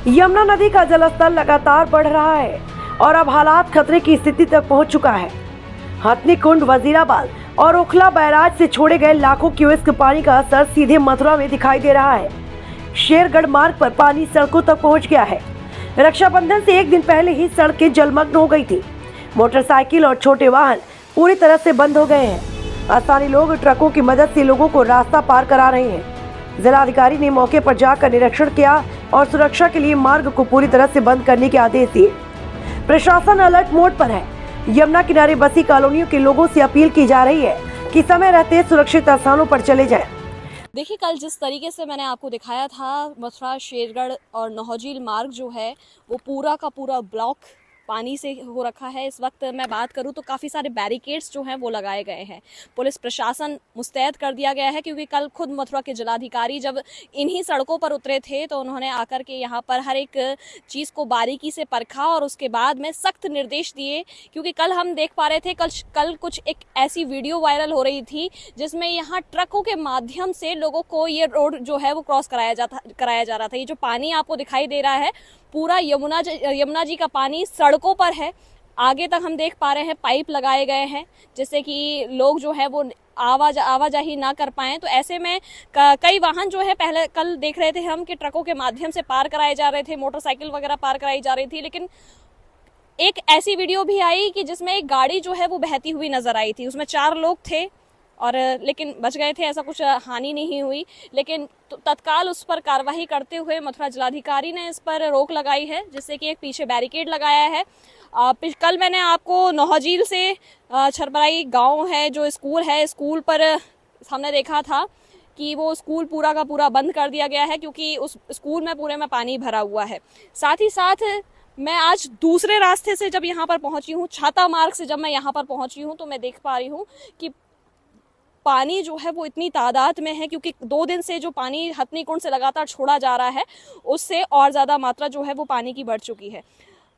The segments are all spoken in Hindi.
यमुना नदी का जलस्तर लगातार बढ़ रहा है और अब हालात खतरे की स्थिति तक पहुंच चुका है। हथनी-कुंड, वजीराबाद और ओखला बैराज से छोड़े गए लाखों क्यूसेक पानी का असर सीधे मथुरा में दिखाई दे रहा है। शेरगढ़ मार्ग पर पानी सड़कों तक पहुंच गया है। रक्षाबंधन से एक दिन पहले ही सड़कें जलमग्न हो गई थी। मोटरसाइकिल और छोटे वाहन पूरी तरह से बंद हो गए हैं। स्थानीय लोग ट्रकों की मदद से लोगों को रास्ता पार करा रहे हैं। जिलाधिकारी ने मौके पर जाकर निरीक्षण किया और सुरक्षा के लिए मार्ग को पूरी तरह से बंद करने के आदेश दिए। प्रशासन अलर्ट मोड पर है। यमुना किनारे बसी कॉलोनियों के लोगों से अपील की जा रही है कि समय रहते सुरक्षित स्थानों पर चले जाएं। देखिए, कल जिस तरीके से मैंने आपको दिखाया था, मथुरा शेरगढ़ और नौहजील मार्ग जो है वो पूरा का पूरा ब्लॉक पानी से हो रखा है। इस वक्त मैं बात करूं तो काफ़ी सारे बैरिकेड्स जो हैं वो लगाए गए हैं। पुलिस प्रशासन मुस्तैद कर दिया गया है, क्योंकि कल खुद मथुरा के जिलाधिकारी जब इन्हीं सड़कों पर उतरे थे तो उन्होंने आकर के यहाँ पर हर एक चीज़ को बारीकी से परखा और उसके बाद में सख्त निर्देश दिए। क्योंकि कल हम देख पा रहे थे, कल कुछ एक ऐसी वीडियो वायरल हो रही थी जिसमें यहाँ ट्रकों के माध्यम से लोगों को ये रोड जो है वो क्रॉस कराया जा रहा था। ये जो पानी आपको दिखाई दे रहा है, पूरा यमुना जी का पानी सड़कों पर है। आगे तक हम देख पा रहे हैं पाइप लगाए गए हैं, जिससे कि लोग जो है वो आवाजाही ना कर पाएं। तो ऐसे में कई वाहन जो है पहले कल देख रहे थे हम कि ट्रकों के माध्यम से पार कराए जा रहे थे, मोटरसाइकिल वगैरह पार कराई जा रही थी। लेकिन एक ऐसी वीडियो भी आई कि जिसमें एक गाड़ी जो है वो बहती हुई नजर आई थी। उसमें 4 लोग थे और लेकिन बच गए थे, ऐसा कुछ हानि नहीं हुई। लेकिन तत्काल उस पर कार्रवाई करते हुए मथुरा जिलाधिकारी ने इस पर रोक लगाई है, जिससे कि एक पीछे बैरिकेड लगाया है। कल मैंने आपको नौहजील से छरबराई गांव है जो स्कूल है, स्कूल पर हमने देखा था कि वो स्कूल पूरा का पूरा बंद कर दिया गया है, क्योंकि उस स्कूल में पूरे में पानी भरा हुआ है। साथ ही साथ मैं आज दूसरे रास्ते से जब यहाँ पर पहुंची हूँ, छाता मार्ग से जब मैं यहाँ पर पहुंची हूँ, तो मैं देख पा रही हूँ कि पानी जो है वो इतनी तादाद में है, क्योंकि 2 दिन से जो पानी हथनी-कुंड से लगातार छोड़ा जा रहा है उससे और ज़्यादा मात्रा जो है वो पानी की बढ़ चुकी है।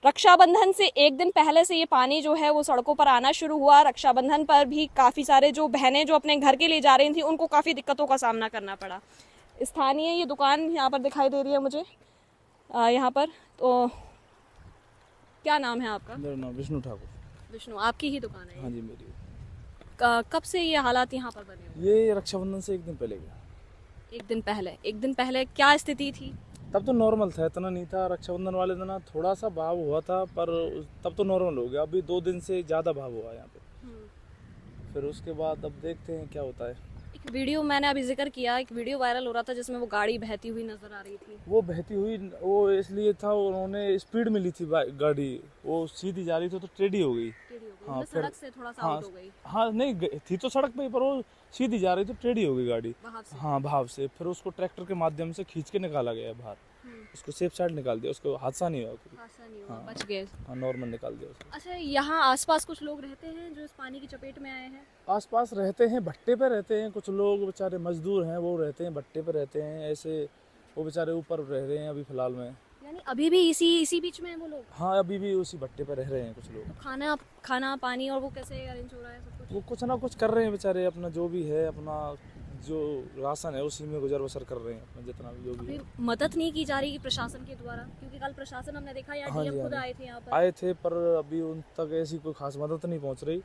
रक्षाबंधन से एक दिन पहले से ये पानी जो है वो सड़कों पर आना शुरू हुआ। रक्षाबंधन पर भी काफ़ी सारे जो बहनें जो अपने घर के लिए जा रही थी उनको काफ़ी दिक्कतों का सामना करना पड़ा। स्थानीय ये दुकान यहाँ पर दिखाई दे रही है मुझे, यहाँ पर। तो क्या नाम है आपका? मेरा नाम विष्णु ठाकुर। विष्णु, आपकी ही दुकान है? हाँ जी, मेरी। कब से ये हालात यहाँ पर बने हुए? ये रक्षाबंधन से एक दिन पहले गया। एक दिन पहले क्या स्थिति थी? तब तो नॉर्मल था, इतना नहीं था। रक्षाबंधन वाले दिन थोड़ा सा भाव हुआ था, पर तब तो नॉर्मल हो गया। अभी 2 दिन से ज़्यादा भाव हुआ यहाँ पे। फिर उसके बाद अब देखते हैं क्या होता है। एक वीडियो मैंने अभी जिक्र किया, एक वीडियो वायरल हो रहा था जिसमें वो गाड़ी बहती हुई नजर आ रही थी। वो बहती हुई वो इसलिए था, उन्होंने स्पीड मिली थी गाड़ी, वो सीधी जा रही थी तो टेढ़ी हो गई। हाँ, सड़क से थोड़ा सा आउट हो गई। हाँ, नहीं थी तो सड़क पे ही, पर वो सीधी जा रही थी, टेढ़ी हो गई गाड़ी। हाँ, भाव से। फिर उसको ट्रैक्टर के माध्यम से खींच के निकाला गया बाहर। उसको सेफ साइड निकाल दिया, उसको हादसा नहीं हुआ। हाँ, बच गए। हाँ, नॉर्मल निकाल दिया उसको। अच्छा, यहाँ आसपास कुछ लोग रहते हैं जो इस पानी की चपेट में आए हैं? आसपास रहते हैं, भट्टे पे रहते हैं कुछ लोग, बेचारे मजदूर हैं, वो रहते हैं भट्टे पे रहते हैं। ऐसे वो बेचारे ऊपर रह रहे हैं अभी फिलहाल में। यानी अभी भी इसी बीच में हैं वो लोग? हाँ, अभी भी उसी भट्टे पे रह रहे हैं कुछ लोग। तो खाना पानी और वो कैसे अरेंज हो रहा है सब कुछ? वो कुछ ना कुछ कर रहे हैं बेचारे, अपना जो भी है, अपना जो राशन है उसी में गुजर बसर कर रहे हैं अपना, जितना भी जो भी है। मदद नहीं की जा रही प्रशासन के द्वारा? क्योंकि कल प्रशासन हमने देखा यार, डीएम खुद आए थे यहाँ पर। आए थे, पर अभी उन तक ऐसी कोई खास मदद नहीं पहुँच रही।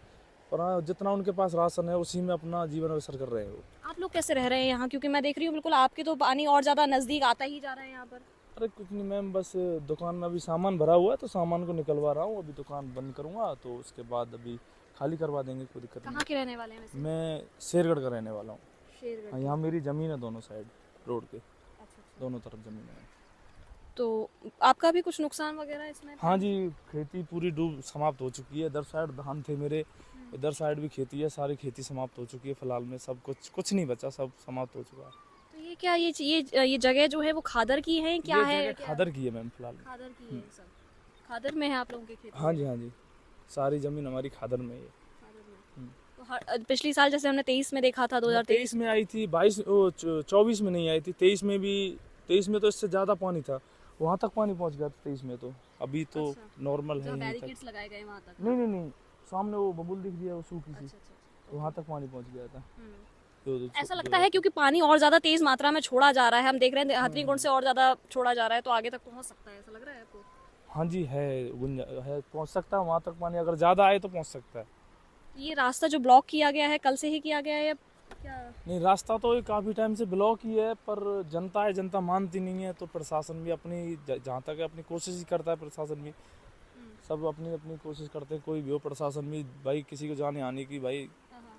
पर हाँ, जितना उनके पास राशन है उसी में अपना जीवन बसर कर रहे हैं वो। आप लोग कैसे रह रहे हैं यहाँ? क्योंकि मैं देख रही हूँ बिल्कुल आपके तो पानी और ज़्यादा नज़दीक आता ही जा रहा है यहाँ पर। अरे कुछ नहीं मैम, बस दुकान में अभी सामान भरा हुआ है तो सामान को निकलवा रहा हूँ। अभी दुकान बंद करूँगा तो उसके बाद अभी खाली करवा देंगे, कोई दिक्कत नहीं। कहाँ के रहने वाले हैं वैसे? मैं शेरगढ़ का रहने वाला हूँ। शेरगढ़। हाँ, यहाँ मेरी ज़मीन है, दोनों साइड रोड के। अच्छा। दोनों तरफ ज़मीन है। तो आपका भी कुछ नुकसान वगैरह इसमें? हाँ जी, खेती पूरी डूब समाप्त हो चुकी है। इधर साइड धान थे मेरे, इधर साइड भी खेती है, सारी खेती समाप्त हो चुकी है। फिलहाल में सब कुछ नहीं बचा, सब समाप्त हो चुका है। तो ये क्या, ये जगह जो है वो खादर की है, क्या है? खादर की है मैम फिलहाल। खादर की है सब? खादर में है आप लोगों की खेती? हाँ जी, हाँ जी, सारी ज़मीन हमारी खादर में है। तो पिछली साल जैसे हमने 23 में देखा था, 2023 में आई थी, 24 में नहीं आई थी, 23 में भी। 23 में तो इससे ज़्यादा पानी था, वहाँ तक पानी पहुँच गया था 23 में। तो अभी तो नॉर्मल है। बैरिकेड्स लगाए गए वहाँ तक? नहीं, सामने वो बबूल दिख रही है, वो सूखी सी, वहाँ तक पानी पहुँच गया था। ऐसा लगता है क्योंकि पानी और ज्यादा तेज मात्रा में छोड़ा जा रहा है, हम देख रहे हैं हथनी कुंड से और ज्यादा छोड़ा जा रहा है, तो आगे तक पहुंच सकता है, ऐसा लग रहा है आपको? हाँ जी, है, पहुंच सकता है वहाँ तक पानी, अगर ज़्यादा आए तो पहुंच सकता है। ये रास्ता जो ब्लॉक किया गया है कल से ही किया गया है या क्या? नहीं, रास्ता तो ये काफ़ी टाइम से ब्लॉक ही है, पर जनता है, जनता मानती नहीं है, तो प्रशासन भी अपनी जहाँ तक है अपनी कोशिश ही करता है। प्रशासन भी सब अपनी अपनी कोशिश करते हैं, कोई भी हो, प्रशासन भी भाई किसी को जाने आने की भाई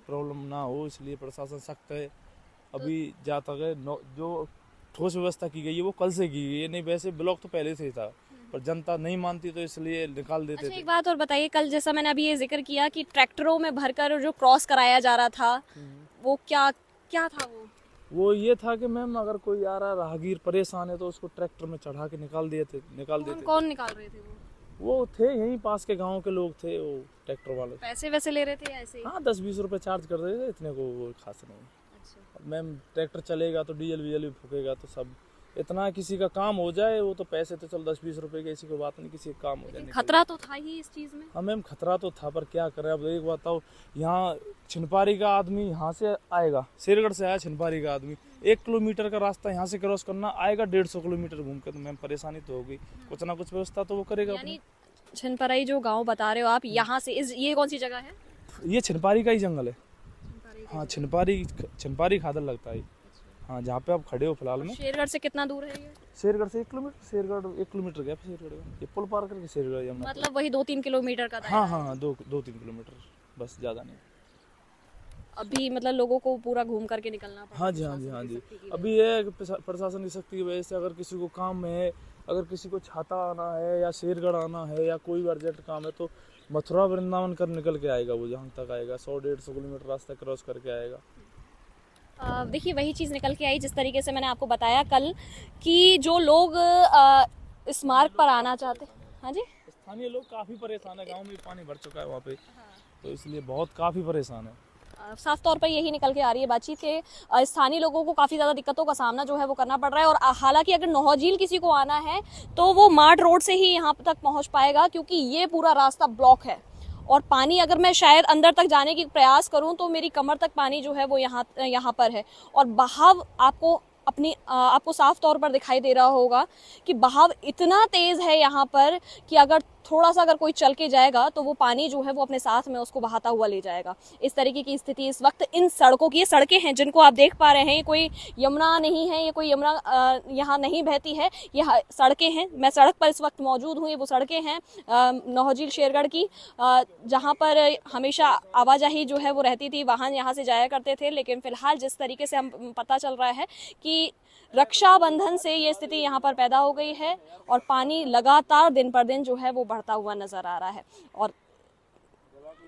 प्रॉब्लम ना हो, इसलिए प्रशासन सख्त है। अभी जहाँ तक है जो ठोस व्यवस्था की गई है वो कल से की गई है, नहीं वैसे ब्लॉक तो पहले से ही था, पर जनता नहीं मानती तो इसलिए निकाल देते अच्छा, थे। एक बात और बताइए, कल जैसा मैंने अभी ये जिक्र किया कि ट्रैक्टरों में भरकर जो क्रॉस कराया जा रहा था, वो क्या क्या था वो ये था कि मैम अगर कोई आ रहा राहगीर परेशान है तो उसको ट्रैक्टर में चढ़ा के निकाल देते कौन निकाल रहे थे वो थे यहीं पास के गांव के लोग थे, वो ट्रैक्टर वाले। पैसे वैसे ले रहे थे या ऐसे ही? हाँ, 10-20 रुपए चार्ज कर रहे थे, इतने को वो खास नहीं। अच्छा। मैम ट्रैक्टर चलेगा तो डीजल वीजल भी फूकेगा, तो सब इतना किसी का काम हो जाए, वो तो पैसे तो चल 10-20 रुपए की ऐसी कोई बात नहीं, किसी का काम हो जाए। खतरा तो था ही इस चीज में। हाँ मैम, खतरा तो था, पर क्या करें। अब एक बताओ, यहाँ छिनपारी का आदमी यहाँ से आएगा, शेरगढ़ से आया छिनपारी का आदमी, 1 किलोमीटर का रास्ता यहाँ से क्रॉस करना, आएगा 150 किलोमीटर घूम के, तो मैम परेशानी तो होगी। कुछ ना कुछ व्यवस्था तो वो करेगा। यानी छिनपराई जो गांव बता रहे हो आप, यहाँ से ये कौन सी जगह है? ये छिनपारी का ही जंगल है। हाँ, छिनपारी खादर लगता है। हाँ, जहाँ पे आप खड़े हो फिलहाल में। शेरगढ़ से कितना दूर है ये? शेरगढ़ से 1 किलोमीटर, शेरगढ़ 1 किलोमीटर गया शेरगढ़ का, ये पुल पार करके शेरगढ़ यमुना। मतलब वही 2-3 किलोमीटर का हाँ हाँ, 2-3 किलोमीटर, बस ज़्यादा नहीं। अभी मतलब लोगों को पूरा घूम करके निकलना पड़ता है। हाँ जी, हाँ जी, हाँ जी। अभी ये प्रशासन की सख्ती की वजह से अगर किसी को काम में है, अगर किसी को छाता आना है या शेरगढ़ आना है या कोई भी अर्जेंट काम है, तो मथुरा वृंदावन कर निकल के आएगा, वो जहाँ तक आएगा 100-150 किलोमीटर रास्ता क्रॉस करके आएगा। देखिए, वही चीज़ निकल के आई जिस तरीके से मैंने आपको बताया कल, कि जो लोग इस मार्ग पर आना चाहते। हाँ जी, स्थानीय लोग काफ़ी परेशान है, गाँव में पानी भर चुका है वहाँ पे, तो इसलिए बहुत काफ़ी परेशान है। साफ तौर पर यही निकल के आ रही है बातचीत के स्थानीय लोगों को काफ़ी ज़्यादा दिक्कतों का सामना जो है वो करना पड़ रहा है। और हालांकि अगर नौहजील किसी को आना है तो वो मार्ट रोड से ही यहाँ तक पहुँच पाएगा, क्योंकि ये पूरा रास्ता ब्लॉक है। और पानी अगर मैं शायद अंदर तक जाने की प्रयास करूं तो मेरी कमर तक पानी जो है वो यहाँ पर है। और बहाव आपको साफ तौर पर दिखाई दे रहा होगा कि बहाव इतना तेज है यहाँ पर कि अगर थोड़ा सा अगर कोई चल के जाएगा तो वो पानी जो है वो अपने साथ में उसको बहाता हुआ ले जाएगा। इस तरीके की स्थिति इस वक्त इन सड़कों की, ये सड़कें हैं जिनको आप देख पा रहे हैं, ये कोई यमुना नहीं है, ये कोई यमुना यहाँ नहीं बहती है, ये सड़कें हैं। मैं सड़क पर इस वक्त मौजूद हूँ, ये वो सड़कें हैं नौहजील शेरगढ़ की, जहाँ पर हमेशा आवाजाही जो है वो रहती थी, वाहन यहाँ से जाया करते थे। लेकिन फिलहाल जिस तरीके से हम पता चल रहा है कि रक्षाबंधन से ये स्थिति यहाँ पर पैदा हो गई है और पानी लगातार दिन पर दिन जो है वो बढ़ता हुआ नजर आ रहा है। और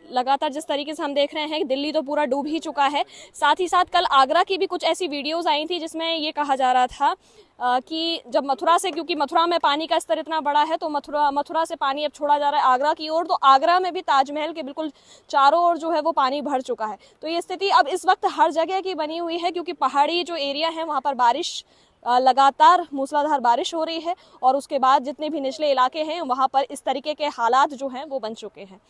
लगातार जिस तरीके से हम देख रहे हैं, दिल्ली तो पूरा डूब ही चुका है। साथ ही साथ कल आगरा की भी कुछ ऐसी वीडियोस आई थी जिसमें ये कहा जा रहा था कि जब मथुरा से, क्योंकि मथुरा में पानी का स्तर इतना बड़ा है, तो मथुरा से पानी अब छोड़ा जा रहा है आगरा की ओर, तो आगरा में भी ताजमहल के बिल्कुल चारों ओर जो है वो पानी भर चुका है। तो ये स्थिति अब इस वक्त हर जगह की बनी हुई है, क्योंकि पहाड़ी जो एरिया है वहाँ पर बारिश, लगातार मूसलाधार बारिश हो रही है और उसके बाद जितने भी निचले इलाके हैं वहाँ पर इस तरीके के हालात जो हैं वो बन चुके हैं।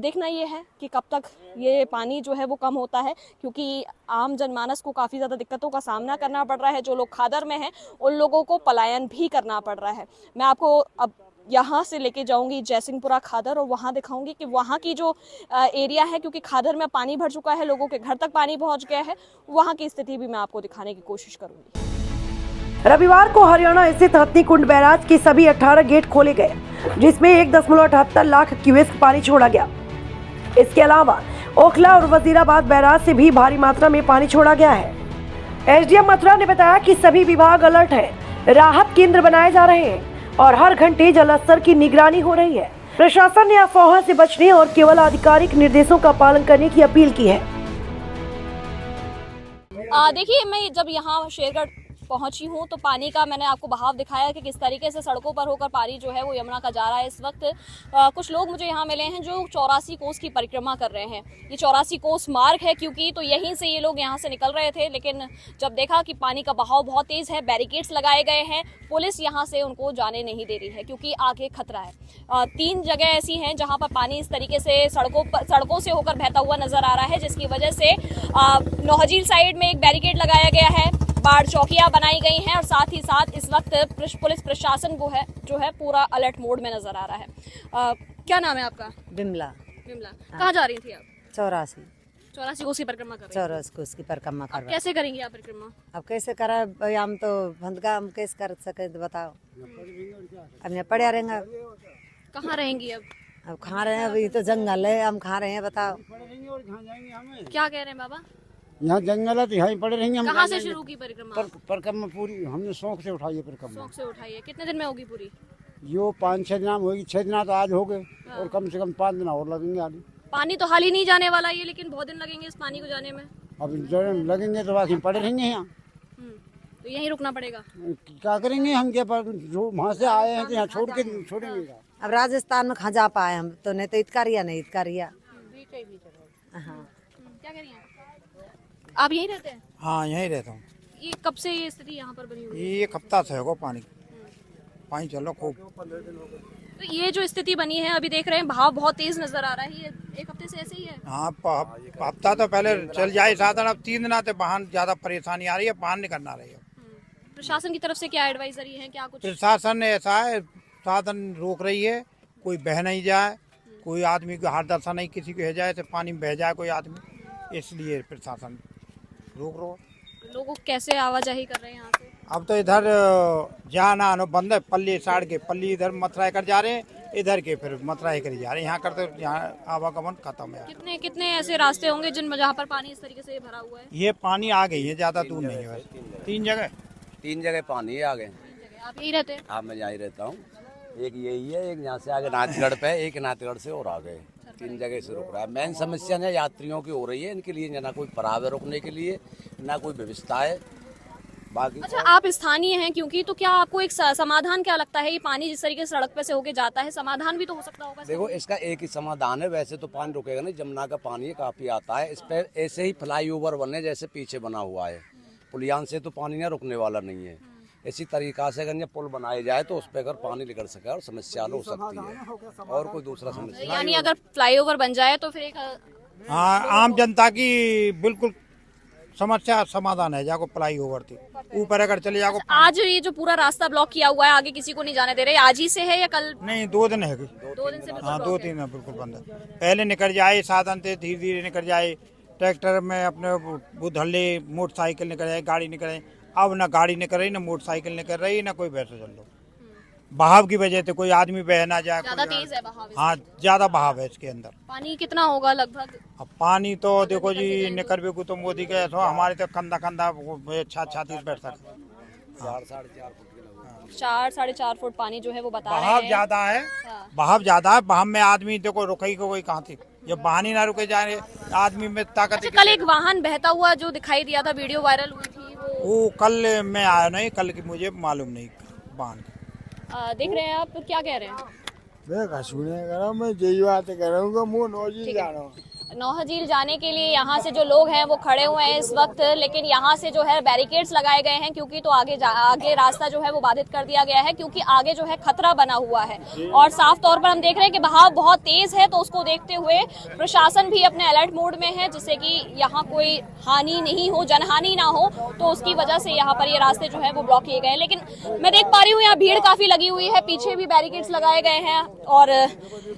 देखना ये है कि कब तक ये पानी जो है वो कम होता है, क्योंकि आम जनमानस को काफ़ी ज़्यादा दिक्कतों का सामना करना पड़ रहा है। जो लोग खादर में हैं उन लोगों को पलायन भी करना पड़ रहा है। मैं आपको अब यहाँ से लेके जाऊंगी जयसिंहपुरा खादर और वहाँ दिखाऊंगी कि वहाँ की जो एरिया है, क्योंकि खादर में पानी भर चुका है, लोगों के घर तक पानी पहुँच गया है, वहाँ की स्थिति भी मैं आपको दिखाने की कोशिश करूँगी। रविवार को हरियाणा स्थित हथनी कुंड बैराज के सभी 18 गेट खोले गए, जिसमें 1.78 लाख क्यूसेक पानी छोड़ा गया। इसके अलावा ओखला और वजीराबाद बैराज से भी भारी मात्रा में पानी छोड़ा गया है। एसडीएम मथुरा ने बताया कि सभी विभाग अलर्ट है, राहत केंद्र बनाए जा रहे हैं और हर घंटे जलस्तर की निगरानी हो रही है। प्रशासन ने अफवाह से बचने और केवल आधिकारिक निर्देशों का पालन करने की अपील की है। देखिए, मैं जब यहाँ शेरगढ़ पहुंची हूं तो पानी का मैंने आपको बहाव दिखाया कि किस तरीके से सड़कों पर होकर पानी जो है वो यमुना का जा रहा है। इस वक्त कुछ लोग मुझे यहाँ मिले हैं जो 84 कोस की परिक्रमा कर रहे हैं। ये 84 कोस मार्ग है क्योंकि तो यहीं से ये लोग यहाँ से निकल रहे थे, लेकिन जब देखा कि पानी का बहाव बहुत तेज है, बैरिकेड्स लगाए गए हैं, पुलिस यहाँ से उनको जाने नहीं दे रही है क्योंकि आगे खतरा है। 3 जगह ऐसी हैं जहाँ पर पानी इस तरीके से सड़कों से होकर बहता हुआ नजर आ रहा है, जिसकी वजह से नौहजील साइड में एक बैरिकेड लगाया गया है, बाढ़ चौकियां बनाई गई हैं और साथ ही साथ इस वक्त पुलिस प्रशासन को है जो है पूरा अलर्ट मोड में नजर आ रहा है। क्या नाम है आपका? बिमला। बिमला, कहाँ जा रही थी आप? 84 कोस की परिक्रमा कर रही हैं। 84 कोस की परिक्रमा कर रहा। कैसे करेंगी आप परिक्रमा? अब कैसे करा भाई, हम तो भंदका हम कैसे कर सके तो बताओ। अब यहाँ पड़े रहेंगे। कहाँ रहेंगी अब? अब खा रहे हैं, अभी तो जंगल है, हम खा रहे हैं, बताओ। क्या कह रहे हैं बाबा? यहाँ जंगल है तो यहाँ पड़े रहेंगे हम। कहाँ से शुरू की परिक्रमा? परिक्रमा पूरी हमने शौक से उठाई है परिक्रमा। शौक से उठाई है। कितने दिन में होगी पूरी? यो 5-6 दिन होगी, 6 दिन तो आज हो गए और कम से कम 5 दिन और लगेंगे आगे। पानी तो हाल ही नहीं जाने वाला है, लेकिन बहुत दिन लगेंगे इस पानी को जाने में। अब जो लगेंगे तो बाकी पड़े रहेंगे यहाँ। तो यहीं रुकना पड़ेगा। क्या करेंगे हम, क्या जो वहाँ से आए हैं तो यहाँ छोड़ेंगे। अब राजस्थान में खा जा पाए हम तो, नहीं तो इतकारिया नहीं इतकारिया। हाँ, क्या कह रही हैं आप? यहीं रहते हैं? हाँ, यहीं रहता हूँ। ये कब से ये स्थिति यहाँ पर बनी हुई है? ये 1 हफ्ता से होगा पानी चल रहा खूब। तो ये जो स्थिति बनी है अभी देख रहे हैं, बहाव बहुत तेज नजर आ रहा है। ये 1 हफ्ते से ऐसे ही है? हाँ, हफ्ता तो पहले चल जाए साधन, अब 3 दिन आते वाहन ज्यादा परेशानी आ रही है, वाहन नहीं करना रही है। प्रशासन की तरफ से क्या एडवाइजरी है, क्या कुछ? प्रशासन ने ऐसा है, साधन रोक रही है, कोई बह नहीं जाए, कोई आदमी को हाथ दर्शन नहीं किसी को हो जाए तो पानी में बह जाए कोई आदमी, इसलिए प्रशासन रोक। लोग कैसे आवाजाही कर रहे हैं यहाँ से? अब तो इधर जाना आना बंद है, पल्ली साड़ के पल्ली इधर मथुरा कर जा रहे हैं, इधर के फिर मथुरा कर जा रहे हैं, यहाँ करते यहाँ आवागमन खत्म है। कितने ऐसे रास्ते होंगे जिन जहाँ पर पानी इस तरीके से भरा हुआ है? ये पानी आ गई है, ज्यादा दूर नहीं है, 3 जगह पानी आ गए। आप यही रहते हैं? हाँ, मैं यहीं रहता हूँ। एक यही है, एक यहाँ से आगे नाथगढ़ पे, एक नाथगढ़ से और आगे, 3 जगह से रुक रहा है। मेन समस्या ना यात्रियों की हो रही है, इनके लिए ना कोई पड़ाव है रुकने के लिए, ना कोई व्यवस्था है बाकी। अच्छा, आप स्थानीय हैं क्योंकि, तो क्या आपको एक समाधान क्या लगता है? ये पानी जिस तरीके से सड़क पे से होके जाता है, समाधान भी तो हो सकता होगा? देखो, इसका एक ही समाधान है, वैसे तो पानी रुकेगा नहीं, जमुना का पानी काफी आता है, इस पे ऐसे ही फ्लाईओवर बने जैसे पीछे बना हुआ है, पुलियान से तो पानी ना रुकने वाला नहीं है। इसी तरीका से अगर ये पुल बनाए जाए तो उस पर अगर पानी निकल सके और समस्या हल हो सकती है, और कोई दूसरा समस्या। यानी अगर फ्लाईओवर बन जाए तो फिर एक हाँ, आम जनता की बिल्कुल समस्या समाधान है। जाको फ्लाई ओवर थी ऊपर अगर चले जाओ। आज ये जो पूरा रास्ता ब्लॉक किया हुआ है, आगे किसी को नहीं जाने दे रहे, आज ही से है या कल? नहीं, 2 दिन है। 2 दिन से? हाँ, 2-3 दिन बिल्कुल बंद है। पहले निकल जाए साधन थे, धीरे धीरे निकल जाए, ट्रैक्टर में अपने बुधल्ले मोटरसाइकिल निकल जाए, गाड़ी निकल जाए। अब ना गाड़ी निकल रही, ना मोटरसाइकिल निकल रही, ना कोई वैसे चल लो। बहाव की वजह से कोई आदमी बह ना जाए। ज्यादा तेज है बहाव? हाँ, ज्यादा बहाव है इसके अंदर। पानी कितना होगा लगभग? अब पानी तो देखो जी, निकल भी तो मोदी के तो हमारे तो कंधा छाती बैठ सकते। 4-4.5 फुट पानी जो है वो बता रहे बहाव हैं। ज्यादा है, बहाव ज्यादा है। बहाव में आदमी देखो रुकई को कोई कहाँ थी, जब वाहन ही ना रुके जा रहे आदमी में ताकत। अच्छा, कल एक वाहन बहता हुआ जो दिखाई दिया था, वीडियो वायरल हुई थी, वो कल मैं आया नहीं, कल की मुझे मालूम नहीं वाहन की। देख रहे हैं आप, क्या कह रहे हैं? नौहजील जाने के लिए यहाँ से जो लोग हैं वो खड़े हुए हैं इस वक्त, लेकिन यहाँ से जो है बैरिकेड्स लगाए गए हैं क्योंकि तो आगे रास्ता जो है वो बाधित कर दिया गया है क्योंकि आगे जो है खतरा बना हुआ है। और साफ तौर पर हम देख रहे हैं कि बहाव बहुत तेज है, तो उसको देखते हुए प्रशासन भी अपने अलर्ट मोड में है, जिससे कि यहाँ कोई हानि नहीं हो, जनहानि ना हो, तो उसकी वजह से यहाँ पर ये रास्ते जो है वो ब्लॉक किए गए हैं। लेकिन मैं देख पा रही हूँ यहाँ भीड़ काफी लगी हुई है, पीछे भी बैरिकेड्स लगाए गए हैं और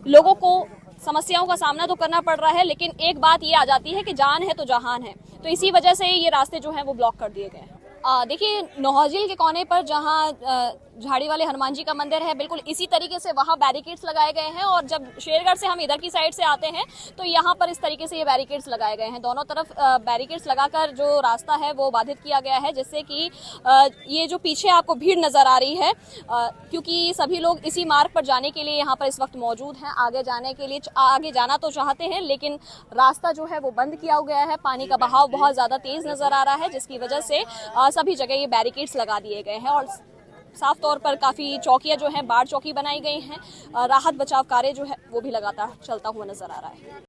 लोगों को समस्याओं का सामना तो करना पड़ रहा है, लेकिन एक बात ये आ जाती है कि जान है तो जहान है, तो इसी वजह से ये रास्ते जो हैं वो ब्लॉक कर दिए गए हैं। देखिए, नौहजील के कोने पर जहाँ झाड़ी वाले हनुमान जी का मंदिर है, बिल्कुल इसी तरीके से वहाँ बैरिकेड्स लगाए गए हैं। और जब शेरगढ़ से हम इधर की साइड से आते हैं तो यहाँ पर इस तरीके से ये बैरिकेड्स लगाए गए हैं। दोनों तरफ बैरिकेड्स लगाकर जो रास्ता है वो बाधित किया गया है, जिससे कि ये जो पीछे आपको भीड़ नजर आ रही है, क्योंकि सभी लोग इसी मार्ग पर जाने के लिए यहाँ पर इस वक्त मौजूद हैं। आगे जाने के लिए आगे जाना तो चाहते हैं, लेकिन रास्ता जो है वो बंद किया गया है। पानी का बहाव बहुत ज्यादा तेज नजर आ रहा है, जिसकी वजह से सभी जगह ये बैरिकेड्स लगा दिए गए हैं। और साफ तौर पर काफी चौकियां जो हैं, बाढ़ चौकी बनाई गई हैं। राहत बचाव कार्य जो है वो भी लगातार चलता हुआ नजर आ रहा है।